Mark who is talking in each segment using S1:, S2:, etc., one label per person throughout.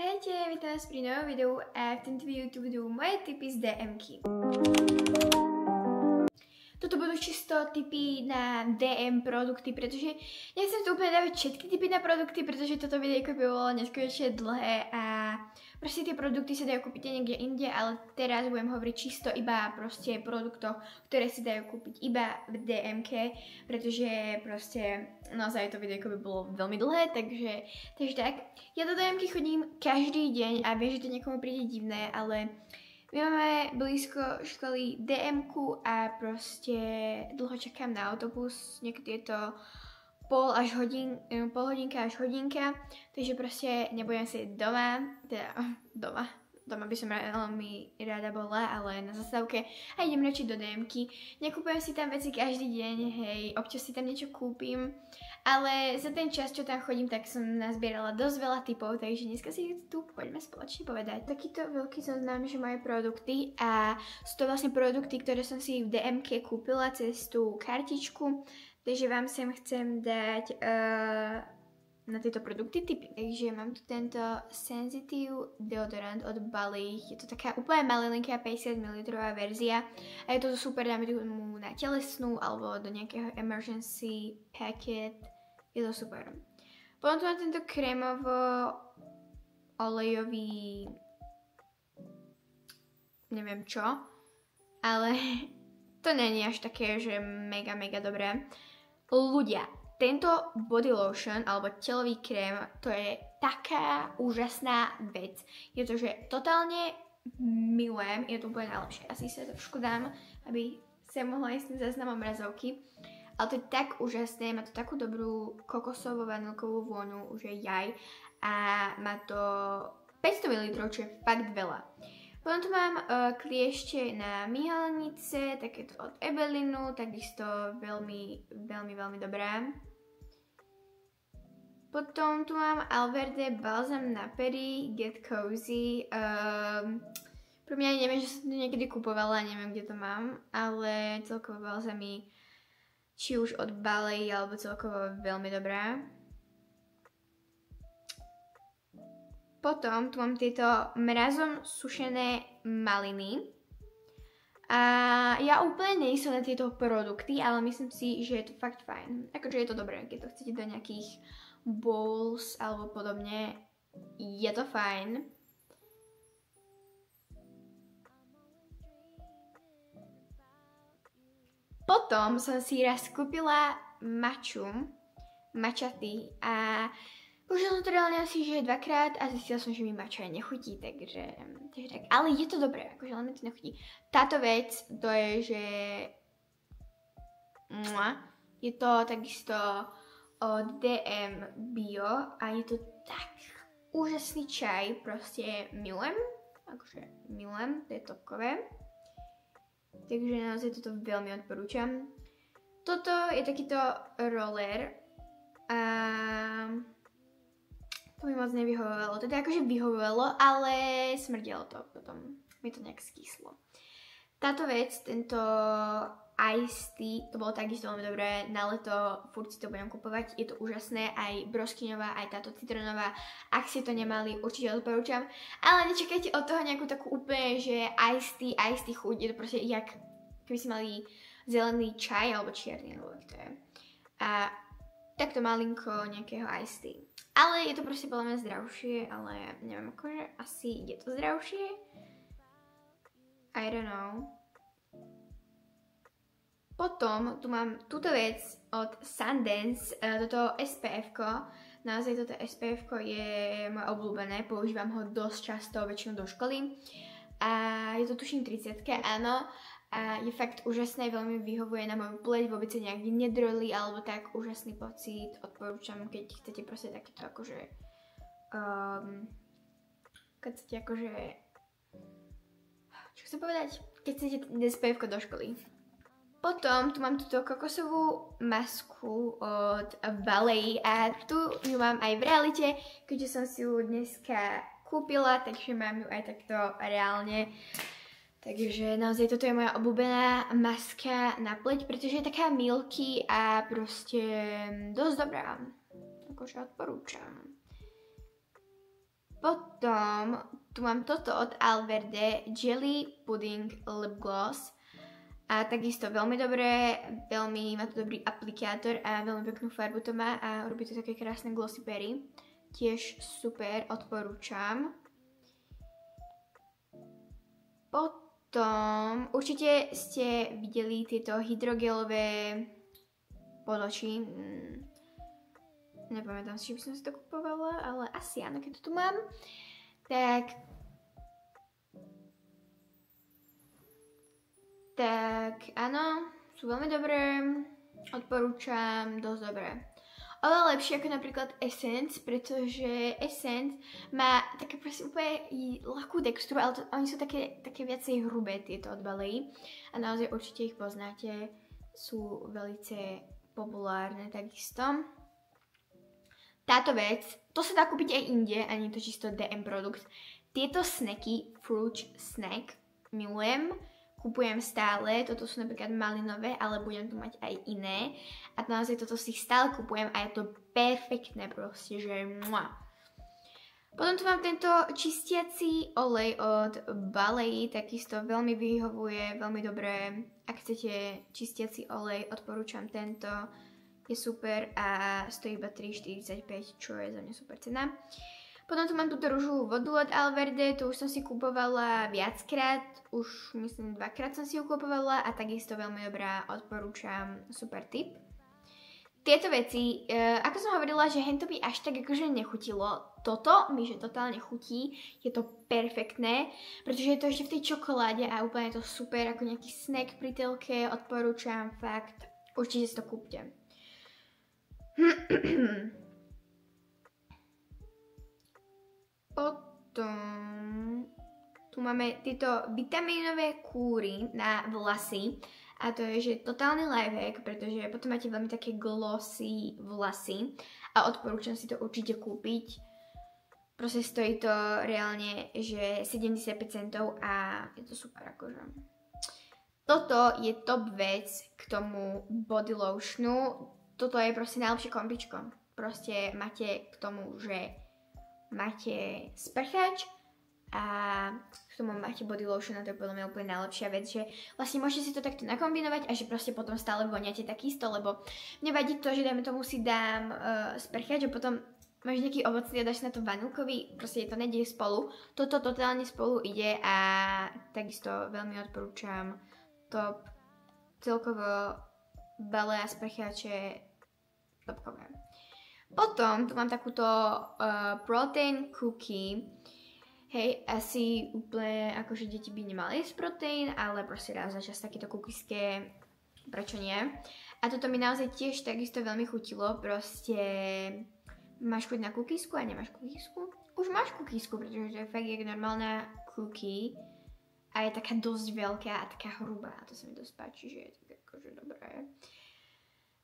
S1: Hejte, vítam vás pri novom videu a v tomto videu tu budú moje tipy z DM-ky. Toto budú čisto tipy na DM produkty, pretože nechcem tu úplne dávať všetky tipy na produkty, pretože toto videjko by bolo neskonečne dlhé a proste tie produkty sa dajú kúpiť niekde inde, ale teraz budem hovoriť čisto iba proste produktoch, ktoré sa dajú kúpiť iba v DM-ke, pretože proste naozaj to videjko by bolo veľmi dlhé, takže tak. Ja do DM-ky chodím každý deň a viem, že to niekomu príde divné, ale my máme blízko školy DM-ku a proste dlho čakám na autobus, niekedy je to pol hodinka až hodinka, takže proste nebudem sedieť doma by som veľmi rada bola, ale na zastávke a idem radšej do DM-ky. Nekúpujem si tam veci každý deň, hej, občas si tam niečo kúpim, ale za ten čas, čo tam chodím, tak som nazbierala dosť veľa tipov, takže dneska si tu poďme spoločne povedať. Takýto veľký zoznam, že moje produkty a sú to vlastne produkty, ktoré som si v DM-ke kúpila cez tú kartičku, takže vám sem chcem dať na tieto produkty tipy. Takže mám tu tento Sensitive deodorant od Bali. Je to taká úplne malilinká 50 ml verzia a je to super, dáme tomu na telesnú alebo do nejakého emergency packet. Je to super. Potom tu mám tento krémovo olejový neviem čo, ale to není až také, že mega dobré. Ľudia, tento body lotion alebo telový krém, to je taká úžasná vec. Je to, že totálne milujem, je to úplne najlepšie. Asi sa trošku dám, aby sa mohla ísť s tým záznamom mrazovky. Ale to je tak úžasné, má to takú dobrú kokosovú vanilkovú vôňu, už je jaj. A má to 500 ml, čo je fakt veľa. Potom tu mám kliešte na myhalnice, takéto od Ebelinu, takisto veľmi dobré. Potom tu mám Alverde balzam na pery, Get Cozy. Pre mňa neviem, že som to niekedy kupovala, neviem, kde to mám, ale celkovo balzamy, či už od Balei, alebo celkovo veľmi dobré. Potom tu mám tieto mrazom sušené maliny. A ja úplne nie som na tieto produkty, ale myslím si, že je to fakt fajn. Akože je to dobré, keď to chcete do nejakých bowls alebo podobne, je to fajn. Potom som si raz kúpila matcha tea a už som to reálne asi že dvakrát a zistila som, že mi matcha nechutí, takže tak. Ale je to dobré, akože len mi to nechutí. Táto vec, to je, že je to takisto od DM Bio a je to tak úžasný čaj, proste milujem, to je topkové. Takže naozaj toto veľmi odporúčam. Toto je takýto roller a to mi moc nevyhovovalo, teda akože vyhovovalo, ale smrdelo to potom, mi to nejak skyslo. Táto vec, tento Iced Tea, to bolo takisto veľmi dobré, na leto furt si to budem kupovať, je to úžasné, aj broskyňová, aj táto citronová, ak ste to nemali, určite odporúčam, ale nečakajte od toho nejakú takú úplne, že Iced Tea chuť, je to proste jak keby si mali zelený čaj, alebo čierny, alebo to je. A takto malinko nejakého Iced Tea. Ale je to proste podľa mňa zdravšie, ale neviem, akože asi je to zdravšie. I don't know. Potom tu mám túto vec od Sundance, toto SPF-ko. Naozaj toto SPF-ko je moje obľúbené, používam ho dosť často, väčšinou do školy. A je to tuším 30-ke, áno. A je fakt úžasné, veľmi vyhovuje na moju pleť, vôbec sa nejak nedrolí, alebo tak úžasný pocit. Odporúčam, keď chcete proste takéto akože keď chcete akože čo chcem povedať? Keď chcete SPF-ko do školy. Potom tu mám túto kokosovú masku od Balei a tu ju mám aj v realite, keďže som si ju dneska kúpila, takže mám ju aj takto reálne. Takže naozaj toto je moja obľúbená maska na pleť, pretože je taká milky a proste dosť dobrá. Akože odporúčam. Potom tu mám toto od Alverde Jelly Pudding Lip Gloss. A takisto veľmi dobré, má to dobrý aplikátor a veľmi peknú farbu to má a robí to také krásne glossy berry. Tiež super, odporúčam. Potom určite ste videli tieto hydrogelové ponoči. Nepamätám si, či by som si to kupovala, ale asi áno, keď to tu mám. Tak áno, sú veľmi dobré, odporúčam, dosť dobré. Oveľa lepšie ako napríklad Essence, pretože Essence má také proste úplne ľahkú textúru, ale oni sú také viacej hrubé tieto od Balei a naozaj určite ich poznáte, sú veľmi populárne takisto. Táto vec, to sa dá kúpiť aj inde, ani to čisto DM produkt. Tieto snacky, fruit snack, milujem. Kupujem stále, toto sú napríklad malinové, ale budem tu mať aj iné. A naozaj toto si stále kupujem a je to perfektné proste, že mua. Potom tu mám tento čistiaci olej od Balei, takisto veľmi vyhovuje, veľmi dobré. Ak chcete čistiaci olej, odporúčam tento, je super a stojí iba 3,45, čo je za mňa super cena. Potom tu mám túto ružovú vodu od Alverde, tu už som si kupovala viackrát, už myslím 2-krát som si ju kupovala a takisto veľmi dobrá, odporúčam, super tip. Tieto veci, ako som hovorila, že hento by až tak akože nechutilo, toto mi že totálne chutí, je to perfektné, pretože je to ešte v tej čokoláde a úplne je to super, ako nejaký snack pri telke, odporúčam, fakt, určite si to kúpte. Potom tu máme tieto vitamínové kúry na vlasy a to je, že totálny lifehack, pretože potom máte veľmi také glossy vlasy a odporúčam si to určite kúpiť. Proste stojí to reálne, že 75 centov a je to super akože. Toto je top vec k tomu body lotionu, toto je proste najlepšie kombičko. Proste máte k tomu, že máte sprchač a k tomu máte body lotion a to je podľa mňa úplne najlepšia vec, že vlastne môžete si to takto nakombinovať a že proste potom stále voniate takisto, lebo mne vadí to, že dajme tomu si dám sprchač a potom máš nejaký ovocný a dáš na to vanilkový, proste to nedie spolu. Toto totálne spolu ide a takisto veľmi odporúčam, top, celkovo Balea sprchače topkové. Potom tu mám takúto protein cookie. Hej, asi úplne akože deti by nemali jesť proteín, ale proste raz za čas takéto cookiesке, prečo nie? A toto mi naozaj tiež takisto veľmi chutilo, proste máš chuť na cookiesku a nemáš cookiesku? Už máš cookiesku, pretože to je fakt jak normálna cookie a je taká dosť veľká a taká hrubá, to sa mi dosť páči, že je tak akože dobré.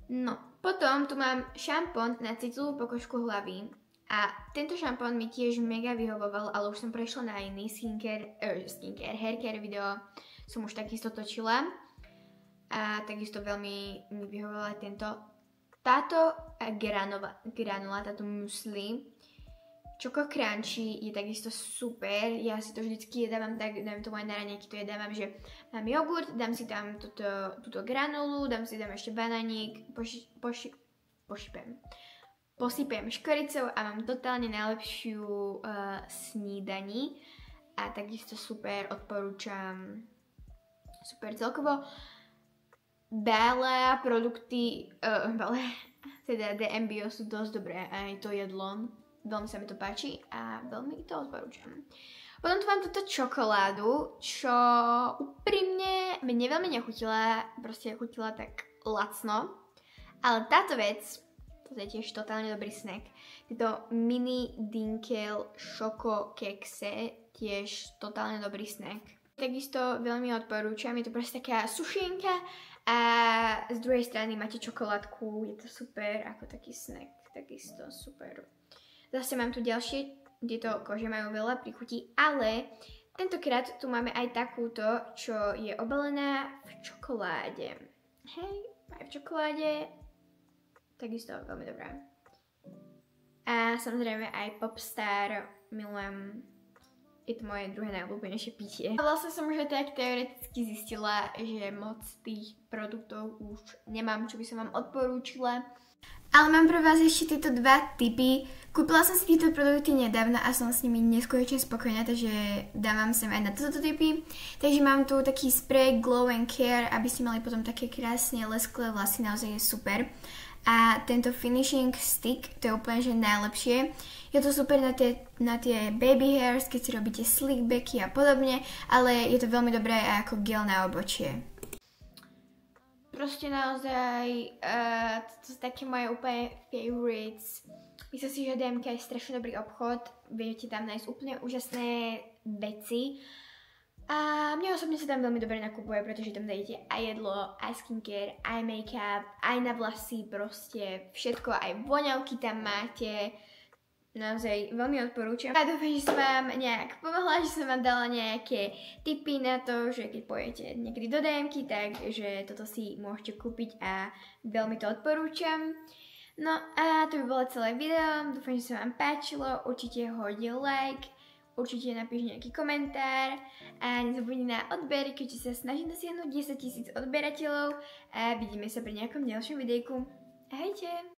S1: No, potom tu mám šampón na citlivú pokožku hlavy a tento šampón mi tiež mega vyhovoval, ale už som prešla na iný haircare video, som už takisto točila a takisto veľmi mi vyhovoval aj tento. Táto granula, táto muesli, Choco Crunchy je takisto super, ja si to vždycky jedávam tak, dám tomu aj na raňajky, to jedávam, že mám jogurt, dám si tam túto granulu, dám si tam ešte banánik, posypem škoricou a mám totálne najlepšiu snídaní a takisto super, odporúčam, super celkovo. Balea produkty, teda DM Bio sú dosť dobré, aj to jedlo. Veľmi sa mi to páči a veľmi to odporúčam. Potom tu mám túto čokoládu, čo úprimne mne veľmi nechutila, proste chutila tak lacno. Ale táto vec, to je tiež totálne dobrý snack. Tieto mini Dinkel Choco kekse, tiež totálne dobrý snack. Takisto veľmi odporúčam, je to proste taká sušenka a z druhej strany máte čokoládku, je to super, ako taký snack, takisto super. Zase mám tu ďalšie, tieto kože majú veľa príchutí, ale tentokrát tu máme aj takúto, čo je obalená v čokoláde. Hej, aj v čokoláde, takisto veľmi dobrá. A samozrejme aj Popstar milujem. Je to moje druhé najobľúbenejšie pitie. A vlastne som už tak teoreticky zistila, že moc tých produktov už nemám, čo by som vám odporúčila. Ale mám pre vás ešte tieto dva tipy. Kúpila som si tieto produkty nedávno a som s nimi neskutočne spokojná, takže dávam sem aj na toto typy. Takže mám tu taký spray Glow and Care, aby ste mali potom také krásne lesklé vlasy, naozaj je super. A tento finishing stick, to je úplne že najlepšie. Je to super na tie baby hairs, keď si robíte slickbacky a podobne, ale je to veľmi dobré aj ako gel na obočie. Proste naozaj, to sú také moje úplne favorites. Myslím si, že DMK je strašne dobrý obchod, viete tam nájsť úplne úžasné veci. A mne osobne sa tam veľmi dobre nakupuje, pretože tam dajíte aj jedlo, aj skincare, aj make-up, aj na vlasy, proste všetko, aj voňavky tam máte. Naozaj veľmi odporúčam. A dúfam, že som vám nejak pomohla, že som vám dala nejaké tipy na to, že keď pôjdete niekedy do DMky, takže toto si môžete kúpiť a veľmi to odporúčam. No a to by bolo celé video, dúfam, že sa vám páčilo, určite hodil like, určite napíš nejaký komentár a nezabudni na odber, keďže sa snažím dosiahnuť 10 000 odberateľov a vidíme sa pri nejakom ďalšom videjku. Ahojte!